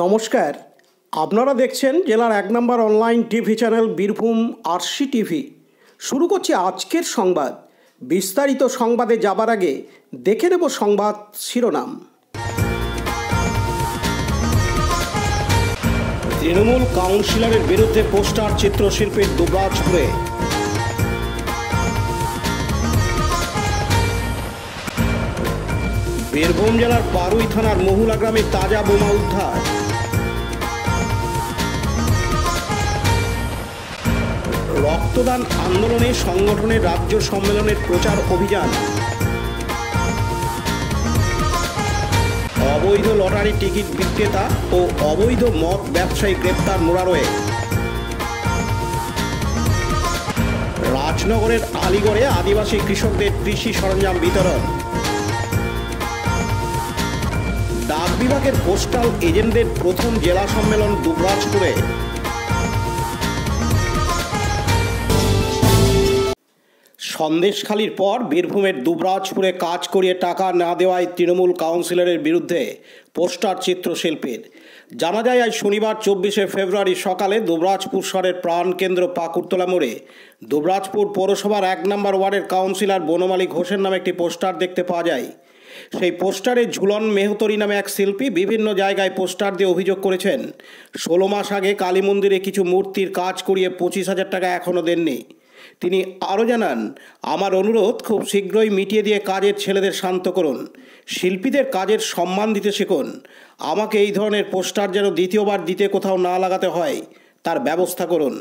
নমস্কার, আপনারা দেখছেন জেলার ১ নম্বর online TV channel Birbhum RC TV. শুরু করছি আজকের সংবাদ। বিস্তারিত সংবাদে যাবার আগে দেখে নেব সংবাদ শিরোনাম। তৃণমূল কাউন্সিলরের বিরুদ্ধে পোস্টার চিত্রশিল্পীর দুবরাজপুরে। বীরভূম জেলার পারুই থানার মহুলা গ্রামে তাজা বোমা উদ্ধার। রক্তদান আন্দোলনে সংগঠনের রাজ্য সম্মেলনের প্রচার অভিযান। অবৈধ লটারি টিকিট বিক্রেতা ও অবৈধ মদ ব্যবসায়ী গ্রেপ্তার মুরারোয়ে। রাজনগরের আলিগড়ে আদিবাসী কৃষকদের কৃষি সরঞ্জাম বিতরণ। ডাক বিভাগের পোস্টাল এজেন্টদের প্রথম জেলা সম্মেলন দুবরাজপুরে। সন্দেশখালির পর বীরভূমের দুবরাজপুরে কাজ করিয়ে টাকা না দেওয়ায় তৃণমূল কাউন্সিলরের বিরুদ্ধে পোস্টার চিত্রশিল্পীর। জানা যায় আজ শনিবার ২৪শে ফেব্রুয়ারি সকালে দুবরাজপুর শহরের প্রাণকেন্দ্র পাকুড়তলা মোড়ে দুবরাজপুর পৌরসভার ১ নম্বর ওয়ার্ডের কাউন্সিলর বনমালী ঘোষের নামে একটি পোস্টার দেখতে পাওয়া যায়। সেই পোস্টারে ঝুলন মেহতরি নামে এক শিল্পী বিভিন্ন জায়গায় পোস্টার দিয়ে অভিযোগ করেছেন ১৬ মাস আগে কালী মন্দিরে কিছু মূর্তির কাজ করিয়ে ২৫,০০০ টাকা এখনও দেননি। তিনি আরও জানান, আমার অনুরোধ খুব শীঘ্রই মিটিয়ে দিয়ে কাজের ছেলেদের শান্ত করুন, শিল্পীদের কাজের সম্মান দিতে শিখুন, আমাকে এই ধরনের পোস্টার যেন দ্বিতীয়বার দিতে কোথাও না লাগাতে হয় তার ব্যবস্থা করুন।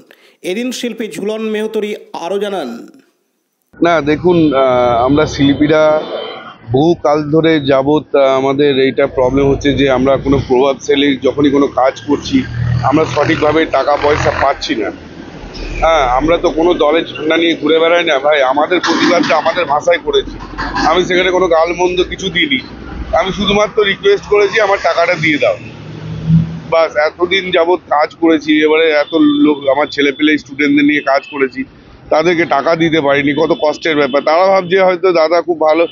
এদিন শিল্পী ঝুলন মেহতরি আরও জানান, না দেখুন, আমরা শিল্পীরা বহু কাল ধরে যাবৎ আমাদের এইটা প্রবলেম হচ্ছে যে আমরা কোনো প্রভাবশালী যখনই কোনো কাজ করছি আমরা সঠিকভাবে টাকা পয়সা পাচ্ছি না। আমরা তো কোনো দলের ঝান্ডা নিয়ে ঘুরে বেড়াই না ভাই, আমাদের প্রতিবাদটা আমাদের ভাষায় করেছি। আমি সেখানে কোনো গালমন্দ কিছু দিইনি, আমি শুধুমাত্র রিকোয়েস্ট করেছি আমার টাকাটা দিয়ে দাও, বাস। এতদিন যাবৎ কাজ করেছি, এবারে এত লোক আমার ছেলেপেলে স্টুডেন্টদের নিয়ে কাজ করেছি, তাদেরকে টাকা দিতে পারিনি, কত কষ্টের ব্যাপার। তারা ভাবছে হয়তো দাদা খুব ভালো,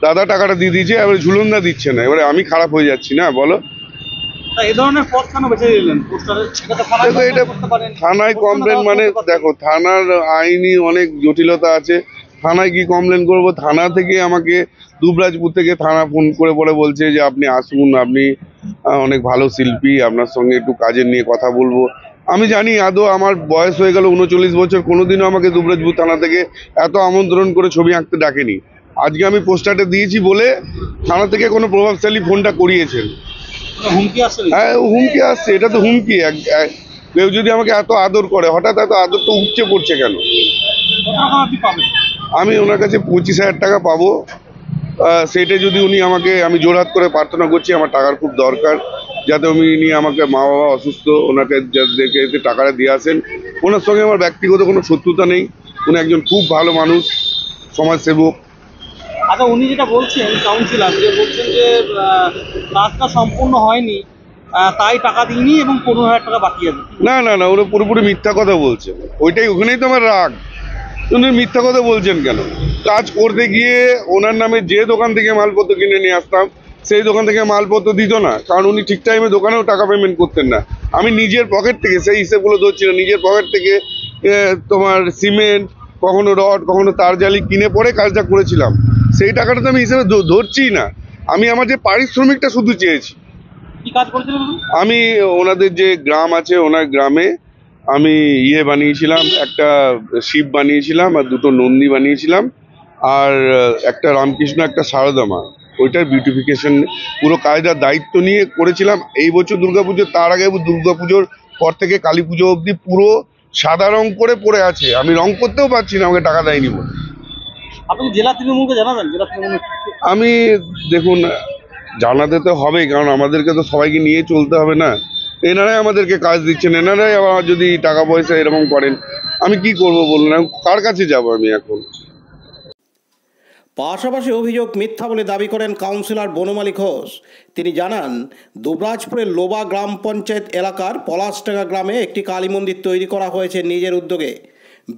দাদা টাকাটা দিয়ে দিয়েছে, এবারে ঝুলনদা দিচ্ছে না, এবারে আমি খারাপ হয়ে যাচ্ছি না, বলো। এই ধরনের পথ কেন বেছে নিলেন? এটা থানায় কমপ্লেন, মানে দেখো থানার আইনি অনেক জটিলতা আছে। থানায় কি কমপ্লেন করব? থানা থেকে আমাকে দুবরাজপুর থেকে থানা ফোন করে পরে বলছে যে আপনি আসুন, আপনি অনেক ভালো শিল্পী, আপনার সঙ্গে একটু কাজের নিয়ে কথা বলবো। আমি জানি আদৌ আমার বয়স হয়ে গেল ৩৯ বছর, কোনোদিনও আমাকে দুবরাজপুর থানা থেকে এত আমন্ত্রণ করে ছবি আঁকতে ডাকেনি। আজকে আমি পোস্টারটা দিয়েছি বলে থানা থেকে কোনো প্রভাবশালী ফোনটা করিয়েছেন। হ্যাঁ, হুমকি আসছে, এটা তো হুমকি। কেউ যদি আমাকে এত আদর করে, হঠাৎ এত আদর তো উপচে পড়ছে কেন? আমি ওনার কাছে ২৫,০০০ টাকা পাবো, সেটা যদি উনি আমাকে, আমি জোরহাত করে প্রার্থনা করছি, আমার টাকার খুব দরকার, যাতে উনি আমাকে, মা বাবা অসুস্থ, ওনাকে যাদেরকে টাকাটা দিয়ে আসেন। ওনার সঙ্গে আমার ব্যক্তিগত কোনো শত্রুতা নেই, উনি একজন খুব ভালো মানুষ, সমাজসেবক। আচ্ছা, উনি যেটা বলছেন কাউন্সিলর, যে বলছেন যে কাজটা সম্পূর্ণ হয়নি তাই টাকা দিইনি এবং ১৫,০০০ টাকা বাকি আছে। না না না, ওরা পুরোপুরি মিথ্যা কথা বলছে। ওখানেই তো আমার রাগ, উনি মিথ্যা কথা বলছেন কেন? কাজ করতে গিয়ে ওনার নামে যে দোকান থেকে মালপত্র কিনে নিয়ে আসতাম সেই দোকান থেকে মালপত্র দিত না, কারণ উনি ঠিক টাইমে দোকানেও টাকা পেমেন্ট করতেন না। আমি নিজের পকেট থেকে, সেই হিসেবগুলো ধরছি না, নিজের পকেট থেকে তোমার সিমেন্ট, কখনো রড, কখনো তার জালি কিনে পরে কাজটা করেছিলাম। সেই টাকাটা তো আমি হিসেবে ধরছি না, আমি আমার যে পারিশ্রমিকটা শুধু চেয়েছি। কি কাজ করেছিলেন? আমি ওনাদের যে গ্রাম আছে, ওনার গ্রামে আমি বানিয়েছিলাম, একটা শিব বানিয়েছিলাম, আর দুটো নন্দী বানিয়েছিলাম, আর একটা রামকৃষ্ণ, একটা সারদা মা, ওইটার বিউটিফিকেশন পুরো কাজটার দায়িত্ব নিয়ে করেছিলাম। এই বছর দুর্গাপুজো, তার আগে দুর্গাপুজোর পর থেকে কালী পুজো অবধি পুরো সাদা রং করে পড়ে আছে, আমি রং করতেও পারছি না, আমাকে টাকা দেয়নি বলে। আপনি জেলা তৃণমূলকে জানাবেন? জেলা তৃণমূল আমি, দেখুন, জানাতে তো হবেই, কারণ আমাদেরকে তো সবাইকে নিয়ে চলতে হবে না। এনারাই আমাদেরকে কাজ দিচ্ছেন, এনারাই আবার যদি টাকা পয়সা এরকম করেন, আমি কি করব বলুন? কার কাছে যাব আমি এখন? পাশাপাশি অভিযোগ মিথ্যা বলে দাবি করেন কাউন্সিলর বনমালী ঘোষ। তিনি জানান, দুবরাজপুরের লোবা গ্রাম পঞ্চায়েত এলাকার পলাশডাঙ্গা গ্রামে একটি কালী মন্দির তৈরি করা হয়েছে নিজের উদ্যোগে।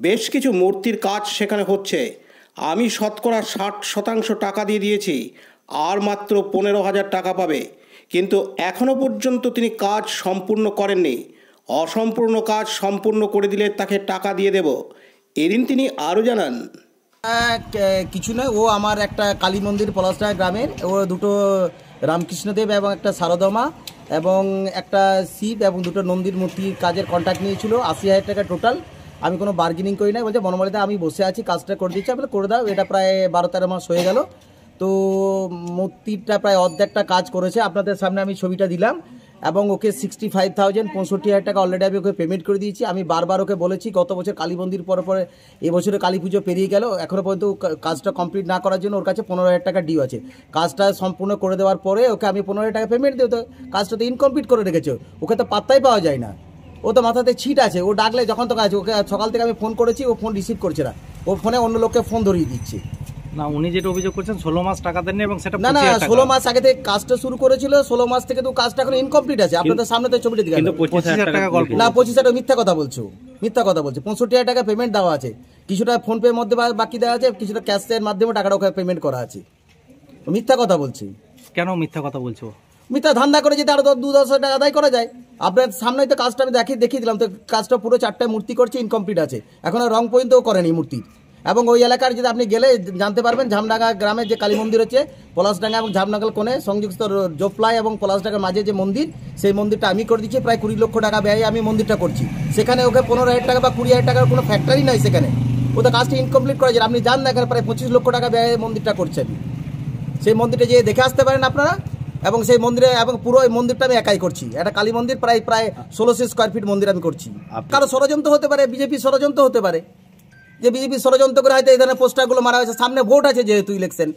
বেশ কিছু মূর্তির কাজ সেখানে হচ্ছে। আমি শতকরা ৬০% টাকা দিয়ে দিয়েছি, আর মাত্র ১৫,০০০ টাকা পাবে। কিন্তু এখনও পর্যন্ত তিনি কাজ সম্পূর্ণ করেননি। অসম্পূর্ণ কাজ সম্পূর্ণ করে দিলে তাকে টাকা দিয়ে দেব। এদিন তিনি আরও জানান, কিছু নয়, ও আমার একটা কালী মন্দির পলাশডাঙ্গা গ্রামের, ও দুটো রামকৃষ্ণদেব এবং একটা শারদমা এবং একটা শিব এবং দুটো নন্দীর মূর্তির কাজের কন্ট্রাক্ট নিয়েছিল, 80,000 টাকা টোটাল। আমি কোনো বার্গেনিং করি না, বলছে বনমালীদা আমি বসে আছি, কাজটা করে দিচ্ছি, আমি করে দাও। এটা প্রায় 12-13 মাস হয়ে গেল। তো মূর্তিটা প্রায় অর্ধেকটা কাজ করেছে, আপনাদের সামনে আমি ছবিটা দিলাম। এবং ওকে 65,000 65,000 টাকা অলরেডি আমি ওকে পেমেন্ট করে দিয়েছি। আমি বারবার ওকে বলেছি, গত বছর কালী মন্দির পরে এবছরে কালী পুজো পেরিয়ে গেল, এখনও পর্যন্ত কাজটা কমপ্লিট না করার জন্য ওর কাছে 15,000 টাকা ডিউ আছে। কাজটা সম্পূর্ণ করে দেওয়ার পরে ওকে আমি 15,000 টাকা পেমেন্ট দিই, তো কাজটা তো ইনকমপ্লিট করে রেখেছে, ওকে তো পাত্তাই পাওয়া যায় না। ও তো মাথাতে ছিট আছে, ও ডাকলে যখন তো কাজ, ওকে সকাল থেকে আমি ফোন করেছি, ও ফোন রিসিভ করছে না, ও ফোনে অন্য লোককে ফোন ধরিয়ে দিচ্ছে। না, উনি যেটা অভিযোগ করছেন 16 মাস টাকা দেননি এবং সেটা না 16 মাস আগে থেকে কাজটা শুরু করেছিল, 16 মাস থেকে তো কাজটা এখন ইনকমপ্লিট আছে। আপনাদের সামনে তো ছবিটা দিলাম। 25,000 টাকা গল্প না 25,000 মিথ্যা কথা বলছো, মিথ্যা কথা বলছে। 65,000 টাকা পেমেন্ট দেওয়া আছে, কিছুটা ফোন পের মধ্যে বাকি দেওয়া আছে, কিছুটা ক্যাশের মাধ্যমে টাকাটা ওকে পেমেন্ট করা আছে। মিথ্যা কথা বলছি। কেন মিথ্যা কথা বলছো? মিথ্যা ধান্দা করে যদি আরো 2-10,000 টাকা আদায় করা যায়। আপনার সামনেই তো কাজটা আমি দেখিয়ে দিলাম, তো কাজটা পুরো 4টা মূর্তি করছে, ইনকমপ্লিট আছে, এখনো রং পর্যন্তও করেনি মূর্তির। এবং ওই এলাকার যদি আপনি গেলে জানতে পারবেন, ঝামডাঙ্গা গ্রামের যে কালী মন্দির হচ্ছে পলাশডাঙ্গা এবং ঝামডাঙ্গাল কোণে সংযুক্ত জোপলাই এবং পলাশডাঙ্গার মাঝে যে মন্দির, সেই মন্দিরটা আমি করে দিচ্ছি। প্রায় 20 লক্ষ টাকা ব্যয়ে আমি মন্দিরটা করছি। সেখানে ওকে 15,000 টাকা বা 20,000 টাকার কোনো ফ্যাক্টরি নাই সেখানে, ও তো কাজটা ইনকমপ্লিট করা যায়। আপনি জান না, এখানে প্রায় 25 লক্ষ টাকা ব্যয়ে মন্দিরটা করছে আমি। সেই মন্দিরটা যেয়ে দেখে আসতে পারেন আপনারা। এবং সেই মন্দিরে এবং পুরো এই মন্দিরটা আমি একাই করছি। একটা কালী মন্দির প্রায় 1600 স্কোয়ার ফিট মন্দির আমি করছি। কারো ষড়যন্ত্র হতে পারে, বিজেপি ষড়যন্ত্র হতে পারে, যে বিজেপি ষড়যন্ত্র করে হয়তো এই ধরনের পোস্টারগুলো মারা হয়েছে। সামনে ভোট আছে, যেহেতু ইলেকশন,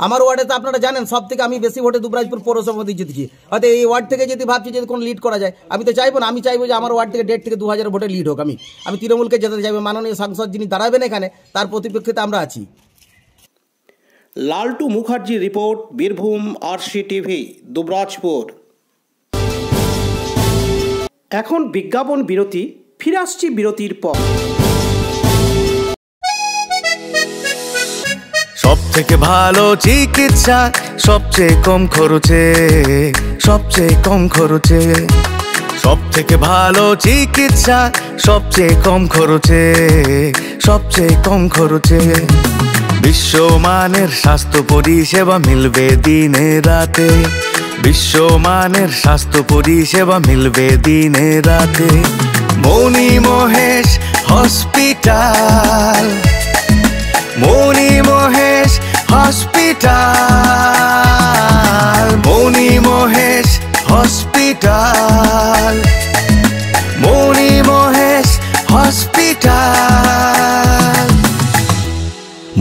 আমার ওয়ার্ডে তো আপনারা জানেন সব থেকে আমি বেশি ভোটে দুবরাজপুর পৌরসভাপতি জিতেছি। হয়তো এই ওয়ার্ড থেকে যদি ভাবছি যদি কোনো লিড করা যায়, আমি তো চাইবো না। আমি চাইবো যে আমার ওয়ার্ড থেকে 1.5 থেকে 2,000 ভোটে লিড হোক। আমি তৃণমূলকে যেতে চাইবো। মাননীয় সাংসদ যিনি দাঁড়াবেন এখানে, তার প্রতিপক্ষে আমরা আছি। লালটু মুখার্জি রিপোর্ট, বীরভূম RCTV, দুবরাজপুর। এখন বিজ্ঞাপন বিরতি, ফিরে আসছি বিরতির পর। সব থেকে ভালো চিকিৎসা, সবচেয়ে কম খরচে, সবচেয়ে কম খরচে। সব থেকে ভালো চিকিৎসা, সবচেয়ে কম খরচে, সবচেয়ে কম খরচে। বিশ্বমানের স্বাস্থ্য পরিষেবা মিলবে দিনে রাতে, বিশ্বমানের স্বাস্থ্য পরিষেবা মিলবে দিনে রাতে। মণি মহেশ হসপিটাল, মণি মহেশ হসপিটাল, মণি মহেশ হসপিটাল, মণি মহেশ হসপিটাল।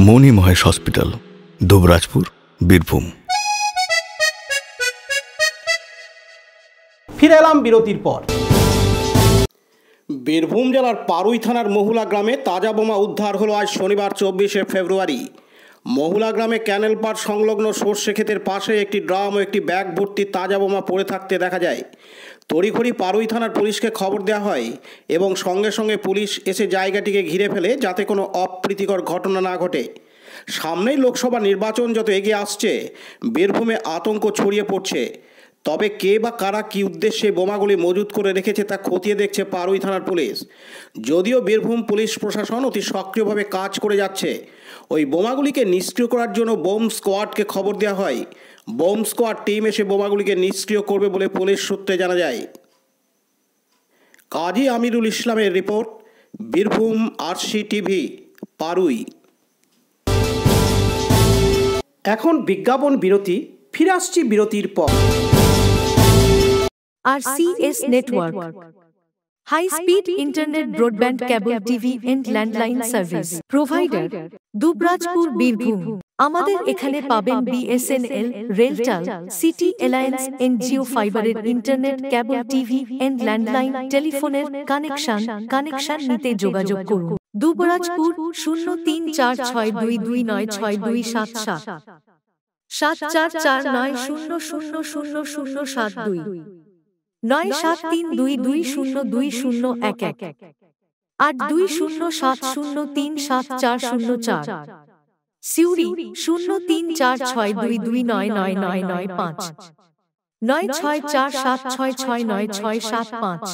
মণি মহেশ হসপিটাল, দুবরাজপুর, বীরভূম। ফিরে এলাম বিরতির পর। বীরভূম জেলার পারুই থানার মহুলা গ্রামে তাজা বোমা উদ্ধার হলো আজ শনিবার 24শে ফেব্রুয়ারি। মহুলা গ্রামে ক্যানেল পাড় সংলগ্ন সর্ষে ক্ষেতের পাশে একটি ড্রাম ও একটি ব্যাগ ভর্তি তাজা বোমা পড়ে থাকতে দেখা যায়। তড়িঘড়ি পারুই থানার পুলিশকে খবর দেওয়া হয় এবং সঙ্গে সঙ্গে পুলিশ এসে জায়গাটিকে ঘিরে ফেলে যাতে কোনো অপ্রীতিকর ঘটনা না ঘটে। সামনেই লোকসভা নির্বাচন যত এগিয়ে আসছে, বীরভূমে আতঙ্ক ছড়িয়ে পড়ছে। তবে কে বা কারা কী উদ্দেশ্যে বোমাগুলি মজুত করে রেখেছে তা খতিয়ে দেখছে পারুই থানার পুলিশ। যদিও বীরভূম পুলিশ প্রশাসন অতি সক্রিয়ভাবে কাজ করে যাচ্ছে। ওই বোমাগুলিকে নিষ্ক্রিয় করার জন্য বোম স্কোয়াডকে খবর দেওয়া হয়। বোম স্কোয়াড টিম এসে বোমাগুলিকে নিষ্ক্রিয় করবে বলে পুলিশ সূত্রে জানা যায়। কাজী আমিরুল ইসলামের রিপোর্ট, বীরভূম RCTV, পারুই। এখন বিজ্ঞাপন বিরতি, ফিরে আসছি বিরতির পর। RCS Network, High Speed Internet Broadband Cable TV and Landline Service Provider, Dubrajpur, Birbhum. আমাদের এখানে পাবেন BSNL, RailTel, city alliance, NGO ফাইবারের internet, cable TV and landline টেলিফোনের কানেকশন নিতে যোগাযোগ করুন। দুবরাজপুর 034422962627 7449000072 9732202011 8207037404। সিউড়ি 034622299995। 9647669675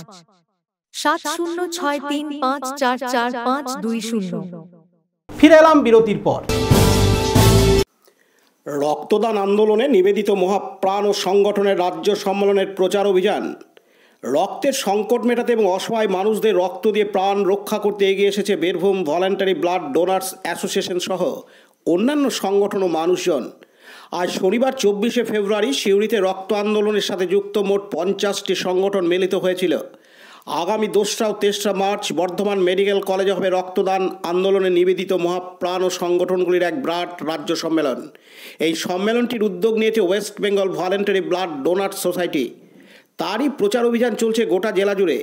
7063544520। ফিরে এলাম বিরতির পর। রক্তদান আন্দোলনে নিবেদিত মহাপ্রাণ ও সংগঠনের রাজ্য সম্মেলনের প্রচার অভিযান। রক্তের সংকট মেটাতে এবং অসহায় মানুষদের রক্ত দিয়ে প্রাণ রক্ষা করতে এগিয়ে এসেছে Birbhum voluntary blood donors association সহ অন্যান্য সংগঠন ও মানুষজন। আজ শনিবার 24শে ফেব্রুয়ারি সিউড়িতে রক্ত আন্দোলনের সাথে যুক্ত মোট 50টি সংগঠন মিলিত হয়েছিল। আগামী 2রা ও 3রা মার্চ বর্ধমান মেডিকেল কলেজে হবে রক্তদান আন্দোলনে নিবেদিত মহাপ্রাণ ও সংগঠনগুলির এক বিরাট রাজ্য সম্মেলন। এই সম্মেলনটির উদ্যোগ নিয়েছে West Bengal voluntary blood donors society. তারই প্রচার অভিযান চলছে গোটা জেলা জুড়ে।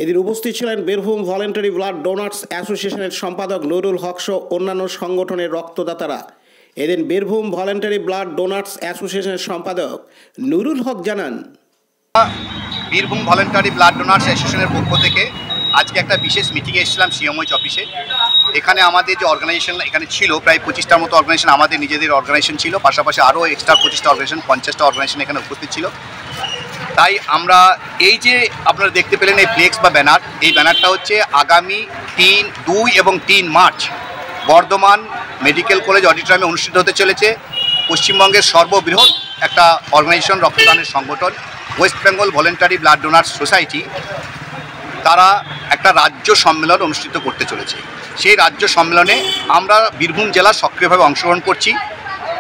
এদিন উপস্থিত ছিলেন বীরভূম ভলান্টারি ব্লাড ডোনার্স অ্যাসোসিয়েশনের সম্পাদক নুরুল হক সহ অন্যান্য সংগঠনের রক্তদাতারা। এদিন বীরভূম ভলান্টারি ব্লাড ডোনার্স অ্যাসোসিয়েশনের সম্পাদক নুরুল হক জানান, বীরভূম ভলান্টারি ব্লাড ডোনার্স অ্যাসোসিয়েশনের পক্ষ থেকে আজকে একটা বিশেষ মিটিংয়ে এসেছিলাম সিএমওইচ অফিসে। এখানে আমাদের যে অর্গানাইজেশন এখানে ছিল প্রায় 25টার মতো অর্গানাইজেশন আমাদের নিজেদের অর্গানাইজেশন ছিল, পাশাপাশি আরও এক্সট্রা 25টা অর্গানাইজেশন 50টা অর্গানাইজেশন এখানে উপস্থিত ছিল। তাই আমরা এই যে আপনারা দেখতে পেলেন এই ফ্লেক্স বা ব্যানার, এই ব্যানারটা হচ্ছে আগামী 2 এবং 3 মার্চ বর্ধমান মেডিকেল কলেজ অডিটোরিয়ামে অনুষ্ঠিত হতে চলেছে পশ্চিমবঙ্গের সর্ববৃহৎ একটা অর্গানাইজেশন রক্তদানের সংগঠন West Bengal voluntary blood donors society. তারা একটা রাজ্য সম্মেলন অনুষ্ঠিত করতে চলেছে। সেই রাজ্য সম্মেলনে আমরা বীরভূম জেলা সক্রিয়ভাবে অংশগ্রহণ করছি।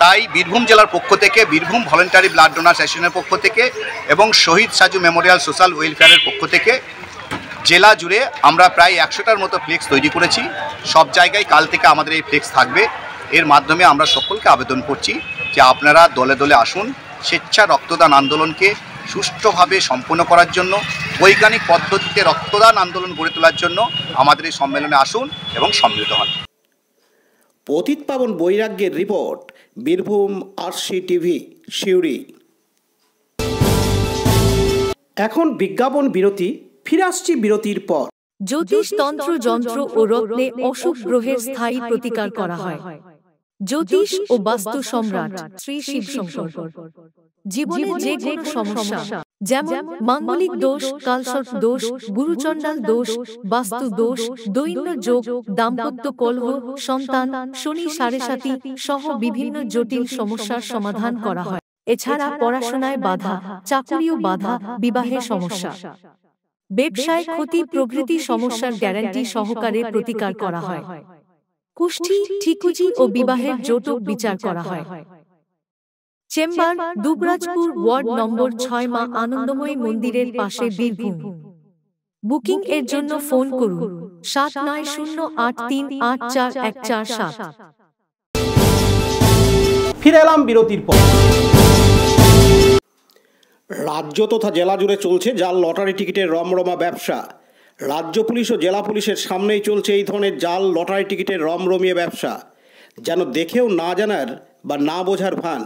তাই বীরভূম জেলার পক্ষ থেকে, বীরভূম ভলান্টারি ব্লাড ডোনার্স অ্যাসোসিয়েশনের পক্ষ থেকে এবং শহীদ সাজু মেমোরিয়াল সোশ্যাল ওয়েলফেয়ারের পক্ষ থেকে জেলা জুড়ে আমরা প্রায় 100টার মতো ফ্লেক্স তৈরি করেছি। সব জায়গায় কাল থেকে আমাদের এই ফ্লেক্স থাকবে। এর মাধ্যমে আমরা সকলকে আবেদন করছি যে আপনারা দলে দলে আসুন, স্বেচ্ছা রক্তদান আন্দোলনকে সুষ্ঠুভাবে সম্পন্ন করার জন্য, বৈজ্ঞানিক পদ্ধতিতে রক্তদান আন্দোলন গড়ে তোলার জন্য আমাদের এই সম্মেলনে আসুন এবং সম্মিলিত হন। পতিত পাবন বৈরাগ্যের report, Birbhum RC TV, Suri. এখন বিজ্ঞাপন বিরতি, ফিরে আসছি বিরতির পর। জ্যোতিষ তন্ত্র যন্ত্র ও রত্নে অশুভ গ্রহের স্থায়ী প্রতিকার করা হয়। জ্যোতিষ ও বাস্তু সম্রাট শ্রী শিব শঙ্কর। জীবনে যে কোনো সমস্যা যেমন মাঙ্গলিক দোষ, কালসর্প দোষ, গুরুচণ্ডাল দোষ, বাস্তু দোষ, দৈন্য যোগ, দাম্পত্য কলহ, সন্তান, শনি সাড়েসাতি সহ বিভিন্ন জটিল সমস্যার সমাধান করা হয়। এছাড়া পড়াশোনায় বাধা, চাকুরিও বাধা, বিবাহে সমস্যা, ব্যবসায় ক্ষতি প্রভৃতি সমস্যার গ্যারান্টি সহকারে প্রতিকার করা হয়। কুষ্ঠি, ঠিকুজি ও বিবাহের জটিল বিচার করা হয়। চেম্বার দুবরাজপুর, ওয়ার্ড নম্বর 6, মা আনন্দময়ী মন্দিরের পাশে, বীরভূম। বুকিং এর জন্য ফোন করুন 7908384147। ফিরে এলাম বিরতির পর। রাজ্য তথা জেলা জুড়ে চলছে জাল লটারি টিকিটের রমরমা ব্যবসা। রাজ্য পুলিশ ও জেলা পুলিশের সামনেই চলছে এই ধরনের জাল লটারি টিকিটের রমরমিয়ে ব্যবসা, যেন দেখেও না জানার বা না বোঝার ভান।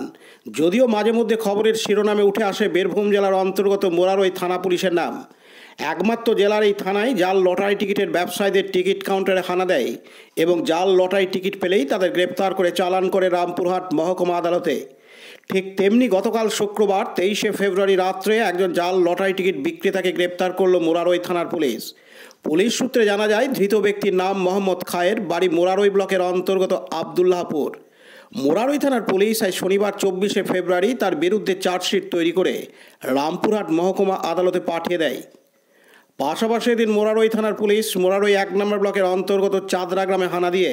যদিও মাঝে মধ্যে খবরের শিরোনামে উঠে আসে বীরভূম জেলার অন্তর্গত মোরারই থানা পুলিশের নাম। একমাত্র জেলার এই থানায় জাল লটারি টিকিটের ব্যবসায়ীদের টিকিট কাউন্টারে হানা দেয় এবং জাল লটারি টিকিট পেলেই তাদের গ্রেপ্তার করে চালান করে রামপুরহাট মহকুমা আদালতে। ঠিক তেমনি গতকাল শুক্রবার 23শে ফেব্রুয়ারি রাত্রে একজন জাল লটারি টিকিট বিক্রেতাকে গ্রেপ্তার করল মোরারই থানার পুলিশ। পুলিশ সূত্রে জানা যায়, ধৃত ব্যক্তির নাম মোহাম্মদ খায়ের, বাড়ি মোরারই ব্লকের অন্তর্গত আবদুল্লাহপুর। মোরারই থানার পুলিশ আজ শনিবার 24শে ফেব্রুয়ারি তার বিরুদ্ধে চার্জশিট তৈরি করে রামপুরহাট মহকুমা আদালতে পাঠিয়ে দেয়। পাশাপাশি এদিন মোরারই থানার পুলিশ মোরারই 1 নম্বর ব্লকের অন্তর্গত চাঁদরা গ্রামে হানা দিয়ে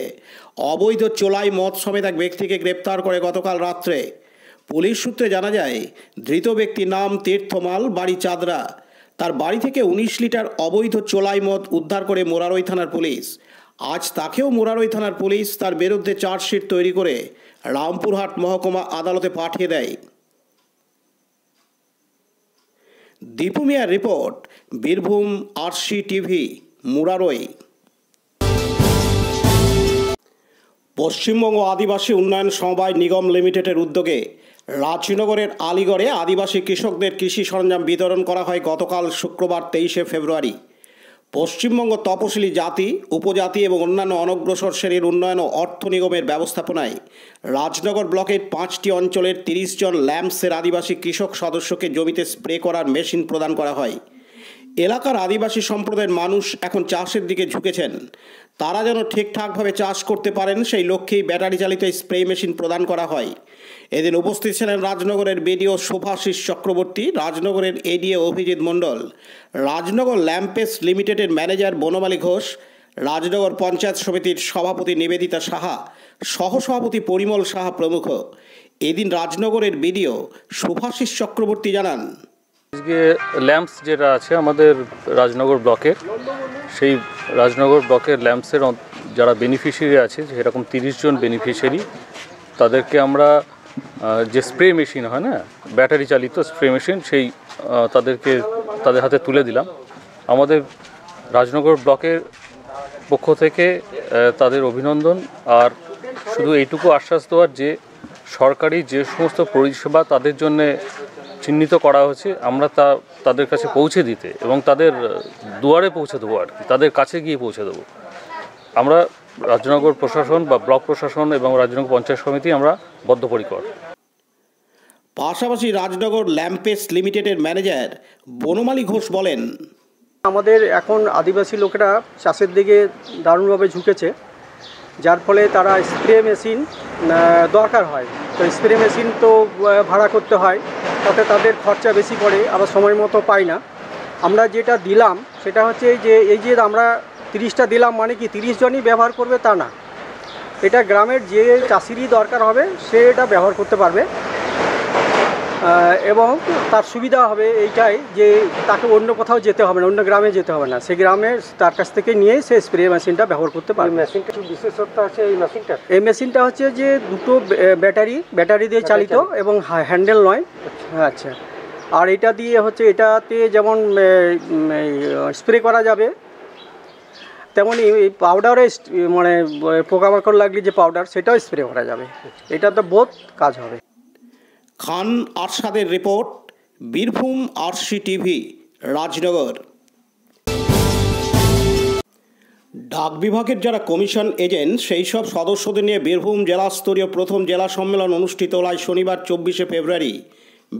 অবৈধ চোলাই মদ সমেত এক ব্যক্তিকে গ্রেপ্তার করে গতকাল রাত্রে। পুলিশ সূত্রে জানা যায়, ধৃত ব্যক্তির নাম তীর্থমাল, বাড়ি চাঁদরা। তার বাড়ি থেকে 19 লিটার অবৈধ চোলাই মদ উদ্ধার করে মোরারই থানার পুলিশ। আজ তাকেও মোরারই থানার পুলিশ তার বিরুদ্ধে চার্জশিট তৈরি করে রামপুরহাট মহকুমা আদালতে পাঠিয়ে দেয়। দীপু মিয়ার report, Birbhum RC TV, Murarai. Paschimbanga আদিবাসী উন্নয়ন সমবায় নিগম লিমিটেডের উদ্যোগে রাজনগরের আলিগড়ে আদিবাসী কৃষকদের কৃষি সরঞ্জাম বিতরণ করা হয় গতকাল শুক্রবার 23শে ফেব্রুয়ারি। পশ্চিমবঙ্গ তপশিলি জাতি, উপজাতি এবং অন্যান্য অনগ্রসর শ্রেণীর উন্নয়ন ও অর্থ নিগমের ব্যবস্থাপনায় রাজনগর ব্লকের 5টি অঞ্চলের 30 জন ল্যাম্পসের আদিবাসী কৃষক সদস্যকে জমিতে স্প্রে করার মেশিন প্রদান করা হয়। এলাকার আদিবাসী সম্প্রদায়ের মানুষ এখন চাষের দিকে ঝুঁকেছেন। তারা যেন ঠিকঠাকভাবে চাষ করতে পারেন সেই লক্ষ্যেই ব্যাটারি চালিত স্প্রে মেশিন প্রদান করা হয়। এদিন উপস্থিত ছিলেন রাজনগরের বিডিও শুভাশিস চক্রবর্তী, রাজনগরের এডিএ অভিজিৎ মণ্ডল, রাজনগর ল্যাম্পেস লিমিটেডের ম্যানেজার বনমালী ঘোষ, রাজনগর পঞ্চায়েত সমিতির সভাপতি নিবেদিতা সাহা, সহসভাপতি পরিমল সাহা প্রমুখ। এদিন রাজনগরের বিডিও শুভাশিস চক্রবর্তী জানান, আজকে ল্যাম্পস যেটা আছে আমাদের রাজনগর ব্লকের, সেই রাজনগর ব্লকের ল্যাম্পসের যারা বেনিফিশিয়ারি আছে, সেরকম 30 জন বেনিফিশিয়ারি, তাদেরকে আমরা যে স্প্রে মেশিন হয় না, ব্যাটারি চালিত স্প্রে মেশিন, সেই তাদের হাতে তুলে দিলাম। আমাদের রাজনগর ব্লকের পক্ষ থেকে তাদের অভিনন্দন। আর শুধু এইটুকু আশ্বাস দেওয়ার যে সরকারি যে সমস্ত পরিষেবা তাদের জন্যে চিহ্নিত করা হয়েছে, আমরা তাদের কাছে পৌঁছে দিতে এবং তাদের দুয়ারে পৌঁছে দেবো, আর কি তাদের কাছে গিয়ে পৌঁছে দেবো। আমরা রাজনগর প্রশাসন বা ব্লক প্রশাসন এবং রাজনগর পঞ্চায়েত সমিতি আমরা বদ্ধপরিকর। পাশাপাশি রাজনগর ল্যাম্পেস লিমিটেডের ম্যানেজার বনমালী ঘোষ বলেন, আমাদের এখন আদিবাসী লোকেরা চাষের দিকে দারুণভাবে ঝুঁকেছে, যার ফলে তারা স্প্রে মেশিন দরকার হয়। তো স্প্রে মেশিন তো ভাড়া করতে হয়, তাতে তাদের খরচা বেশি পড়ে, আবার সময় মতো পাই না। আমরা যেটা দিলাম সেটা হচ্ছে এই যে আমরা 30টা দিলাম, মানে কি 30 জনই ব্যবহার করবে তা না, এটা গ্রামের যে চাষিরই দরকার হবে সে এটা ব্যবহার করতে পারবে। এবং তার সুবিধা হবে এইটাই যে তাকে অন্য কোথাও যেতে হবে না, অন্য গ্রামে যেতে হবে না, সেই গ্রামে তার কাছ থেকে নিয়েই সে স্প্রে মেশিনটা ব্যবহার করতে পারবে। মেশিনটা বিশেষত্ব আছে এই মেশিনটা হচ্ছে যে দুটো ব্যাটারি দিয়ে চালিত এবং হ্যান্ডেল নয়। আচ্ছা, আর এটা দিয়ে হচ্ছে এটাতে যেমন স্প্রে করা যাবে, তেমনই পাউডারে মানে পোকামাকড় লাগলে যে পাউডার, সেটাও স্প্রে করা যাবে। এটা তো বহুত কাজ হবে। খান আরশাদের report, Birbhum RC TV, Rajnagar. ডাক বিভাগের যারা কমিশন এজেন্ট, সেই সব সদস্যদের নিয়ে বীরভূম জেলা স্তরীয় প্রথম জেলা সম্মেলন অনুষ্ঠিত হয় শনিবার 24শে ফেব্রুয়ারি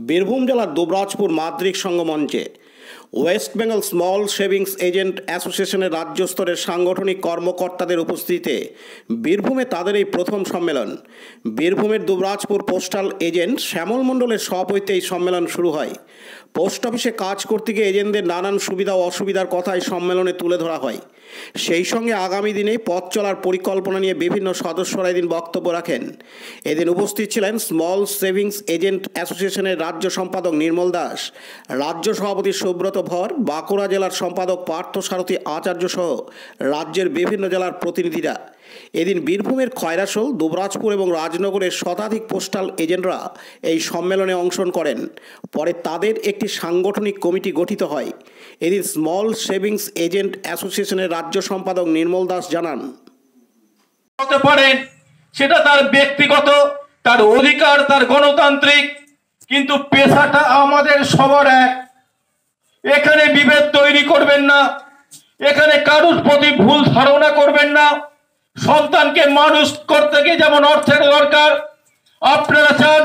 বীরভূম জেলার দুবরাজপুর মাদ্রিক সংঘমঞ্চে। West Bengal small savings agent অ্যাসোসিয়েশনের রাজ্য স্তরের সাংগঠনিক কর্মকর্তাদের উপস্থিতিতে বীরভূমে তাদের এই প্রথম সম্মেলন। বীরভূমের দুবরাজপুর পোস্টাল এজেন্ট শ্যামল মণ্ডলের সভাপতিত্বে এই সম্মেলন শুরু হয়। পোস্ট অফিসে কাজ করতে গিয়ে এজেন্টদের নানান সুবিধা ও অসুবিধার কথা এই সম্মেলনে তুলে ধরা হয়। সেই সঙ্গে আগামী দিনে পথ চলার পরিকল্পনা নিয়ে বিভিন্ন সদস্যরা এদিন বক্তব্য রাখেন। এদিন উপস্থিত ছিলেন স্মল সেভিংস এজেন্ট অ্যাসোসিয়েশনের রাজ্য সম্পাদক নির্মল দাস, রাজ্য সভাপতি সুব্রত ভর, বাঁকুড়া জেলার সম্পাদক পার্থ সারথী আচার্য সহ রাজ্যের বিভিন্ন জেলার প্রতিনিধিরা। এদিন বীরভূমের খয়রাশোল, দুবরাজপুর এবং রাজনগরের শতাধিক পোস্টাল এজেন্টরা এই সম্মেলনে অংশগ্রহণ করেন। পরে তাদের একটি সাংগঠনিক কমিটি গঠিত হয়। এদিন স্মল সেভিংস এজেন্ট অ্যাসোসিয়েশনের রাজ্য সম্পাদক নির্মল দাস জানান, হতে পারেন সেটা তার ব্যক্তিগত, তার অধিকার, তার গণতান্ত্রিক, কিন্তু পেশাটা আমাদের সবার এক। এখানে বিভেদ তৈরি করবেন না, এখানে কারুর প্রতি ভুল ধারণা করবেন না। সন্তানকে মানুষ করতে গিয়ে যেমন অর্থের দরকার, আপনারা চান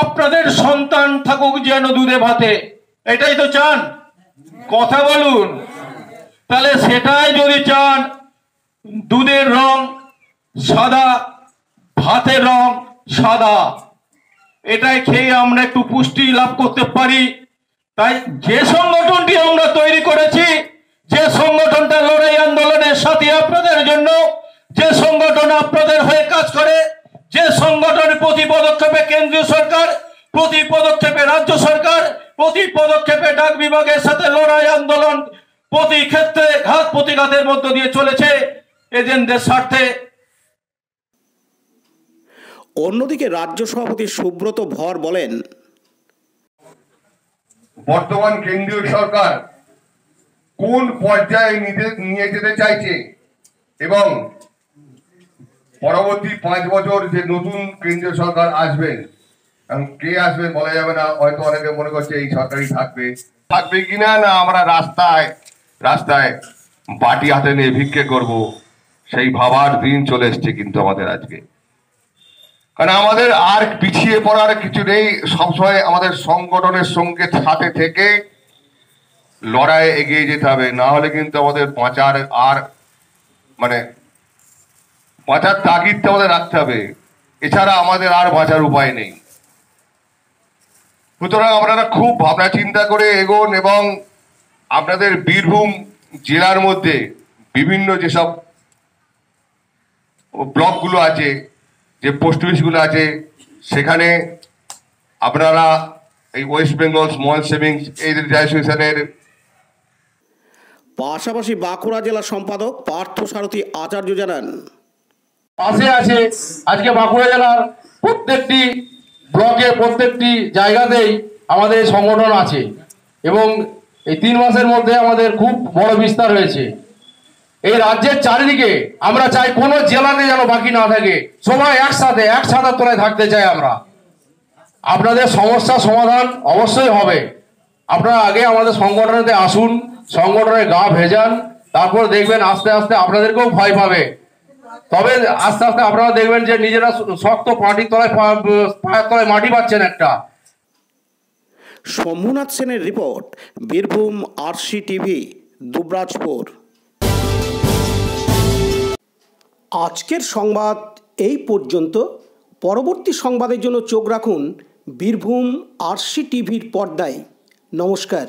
আপনাদের সন্তান থাকুক যেন দুধে ভাতে, এটাই তো চান, কথা বলুন। তাহলে সেটাই যদি চান, দুধের রং সাদা, ভাতের রং সাদা, এটাই খেয়ে আমরা একটু পুষ্টি লাভ করতে পারি। তাই যে সংগঠনটি আমরা তৈরি করেছি, যে সংগঠনটা লড়াই আন্দোলনের সাথে আপনাদের জন্য, যে সংগঠন আপনাদের হয়ে কাজ করে, যে সংগঠনের প্রতি পদক্ষেপে কেন্দ্রীয় সরকার, প্রতি পদক্ষেপে রাজ্য সরকার, প্রতি পদক্ষেপে ডাক বিভাগের সাথে লড়াই আন্দোলন প্রতি ক্ষেত্রে ঘাত প্রতিঘাতের মধ্য দিয়ে চলেছে এজেন্টদের স্বার্থে। অন্যদিকে রাজ্য সভাপতি সুব্রত ভর বলেন, বর্তমান কেন্দ্রীয় সরকার কোন পর্যায়ে নিয়ে যেতে চাইছে এবং পরবর্তী 5 বছর যে নতুন কেন্দ্রীয় সরকার আসবেন, কে আসবেন বলা যাবে না। হয়তো অনেকে মনে করছে এই সরকারই থাকবে কিনা, না আমরা রাস্তায় বাটি হাতে নিয়ে ভিক্ষে করব, সেই ভাবার দিন চলে এসছে কিন্তু আমাদের আজকে। কারণ আমাদের আর পিছিয়ে পড়ার কিছু নেই, সবসময় আমাদের সংগঠনের সঙ্গে সাথে থেকে লড়াইয়ে এগিয়ে যেতে হবে, না হলে কিন্তু আমাদের বাঁচার বাঁচার তাগিদটা আমাদের রাখতে হবে, এছাড়া আমাদের আর বাঁচার উপায় নেই। সুতরাং আপনারা খুব ভাবনা চিন্তা করে এগোন এবং আপনাদের বীরভূম জেলার মধ্যে বিভিন্ন যেসব ব্লকগুলো আছে, যে পোস্ট অফিসগুলো আছে, সেখানে আপনারা এই West Bengal small savings aid অ্যাসোসিয়েশনের পাশাপাশি বাঁকুড়া জেলা সম্পাদক পার্থ সারথী আচার্য জানান, পাশে আছে আজকে বাঁকুড়া জেলার প্রত্যেকটি ব্লকে প্রত্যেকটি জায়গাতেই আমাদের সংগঠন আছে এবং এই 3 মাসের মধ্যে আমাদের খুব বড় বিস্তার হয়েছে। এই রাজ্যের চারিদিকে আমরা চাই কোনো জেলাতে যেন বাকি না থাকে, সবাই একসাথে এক ছাতার তলায় থাকতে চাই আমরা। আপনাদের সমস্যা সমাধান অবশ্যই হবে। আপনারা আগে আমাদের সংগঠনেতে আসুন, সংগঠনে গা ভেজান, তারপর দেখবেন আস্তে আস্তে আপনাদেরকেও ভয় পাবে। তবে আস্তে আস্তে আপনারা দেখবেন যে নিজেরা শক্ত পাটির তলায় পায়ের তলায় মাটি পাচ্ছেন একটা। শম্ভুনাথ সেনের report, Birbhum RC TV, Dubrajpur. আজকের সংবাদ এই পর্যন্ত। পরবর্তী সংবাদের জন্য চোখ রাখুন বীরভূম আরসি টিভির পর্দায়। নমস্কার।